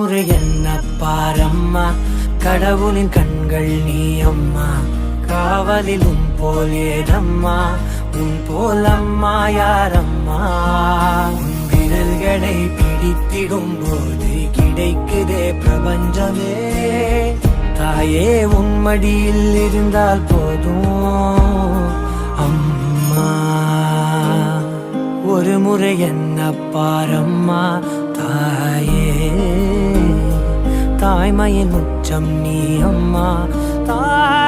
முறை என்ன பாரம்மா, கடவுளின் கண்கள் நீ அம்மா. காவலிலும் போல் ஏதம்மா, உன் போல் அம்மா யாரம்மா. உன் விரல்களை பிடித்திடும் போது கிடைக்குதே பிரபஞ்சமே. தாயே உன் மடியில் இருந்தால் போதும் அம்மா. ஒரு முறை என்ன பாரம்மா தாயே, தாய்மையின் உச்சம் நீ அம்மா. தாய்